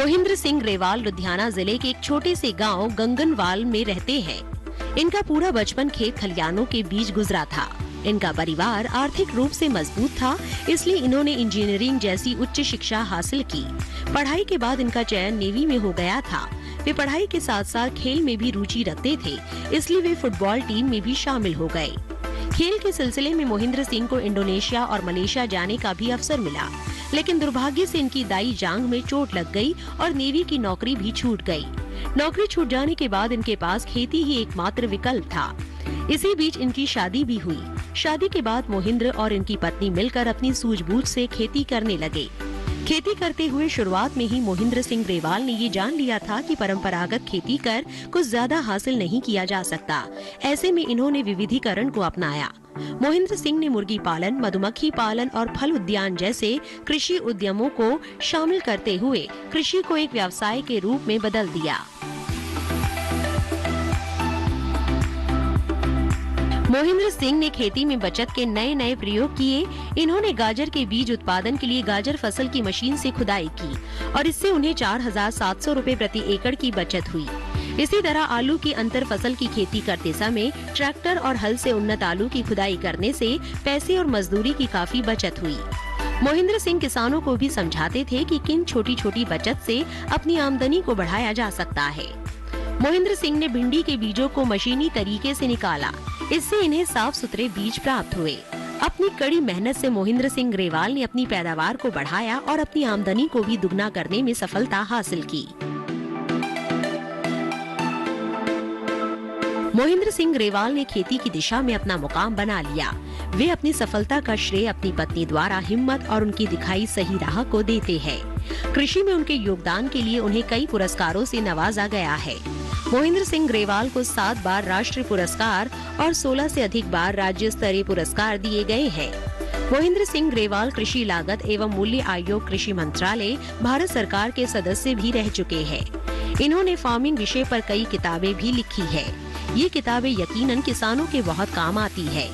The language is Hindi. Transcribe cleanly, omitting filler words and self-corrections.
मोहिंद्र सिंह ग्रेवाल लुधियाना जिले के एक छोटे से गांव गंगनवाल में रहते हैं। इनका पूरा बचपन खेत खलियानों के बीच गुजरा था। इनका परिवार आर्थिक रूप से मजबूत था, इसलिए इन्होंने इंजीनियरिंग जैसी उच्च शिक्षा हासिल की। पढ़ाई के बाद इनका चयन नेवी में हो गया था। वे पढ़ाई के साथ साथ खेल में भी रुचि रखते थे, इसलिए वे फुटबॉल टीम में भी शामिल हो गए। खेल के सिलसिले में मोहिंद्र सिंह को इंडोनेशिया और मलेशिया जाने का भी अवसर मिला, लेकिन दुर्भाग्य से इनकी दाई जांघ में चोट लग गई और नेवी की नौकरी भी छूट गई। नौकरी छूट जाने के बाद इनके पास खेती ही एकमात्र विकल्प था। इसी बीच इनकी शादी भी हुई। शादी के बाद मोहिंद्र और इनकी पत्नी मिलकर अपनी सूझबूझ से खेती करने लगे। खेती करते हुए शुरुआत में ही मोहिंद्र सिंह ग्रेवाल ने ये जान लिया था कि परंपरागत खेती कर कुछ ज्यादा हासिल नहीं किया जा सकता। ऐसे में इन्होंने विविधीकरण को अपनाया। मोहिंद्र सिंह ने मुर्गी पालन, मधुमक्खी पालन और फल उद्यान जैसे कृषि उद्यमों को शामिल करते हुए कृषि को एक व्यवसाय के रूप में बदल दिया। मोहिंद्र सिंह ने खेती में बचत के नए नए प्रयोग किए। इन्होंने गाजर के बीज उत्पादन के लिए गाजर फसल की मशीन से खुदाई की और इससे उन्हें 4,700 रुपए प्रति एकड़ की बचत हुई। इसी तरह आलू की अंतर फसल की खेती करते समय ट्रैक्टर और हल से उन्नत आलू की खुदाई करने से पैसे और मजदूरी की काफी बचत हुई। मोहिंद्र सिंह किसानों को भी समझाते थे कि किन छोटी छोटी बचत से अपनी आमदनी को बढ़ाया जा सकता है। मोहिंद्र सिंह ने भिंडी के बीजों को मशीनी तरीके से निकाला। इससे इन्हें साफ सुथरे बीज प्राप्त हुए। अपनी कड़ी मेहनत से मोहिंद्र सिंह ग्रेवाल ने अपनी पैदावार को बढ़ाया और अपनी आमदनी को भी दुगना करने में सफलता हासिल की। मोहिंद्र सिंह ग्रेवाल ने खेती की दिशा में अपना मुकाम बना लिया। वे अपनी सफलता का श्रेय अपनी पत्नी द्वारा हिम्मत और उनकी दिखाई सही राह को देते हैं। कृषि में उनके योगदान के लिए उन्हें कई पुरस्कारों से नवाजा गया है। मोहिंद्र सिंह ग्रेवाल को 7 बार राष्ट्रीय पुरस्कार और 16 से अधिक बार राज्य स्तरीय पुरस्कार दिए गए हैं। मोहिंद्र सिंह ग्रेवाल कृषि लागत एवं मूल्य आयोग, कृषि मंत्रालय, भारत सरकार के सदस्य भी रह चुके हैं। इन्होंने फार्मिंग विषय पर कई किताबें भी लिखी है। ये किताबें यकीनन किसानों के बहुत काम आती है।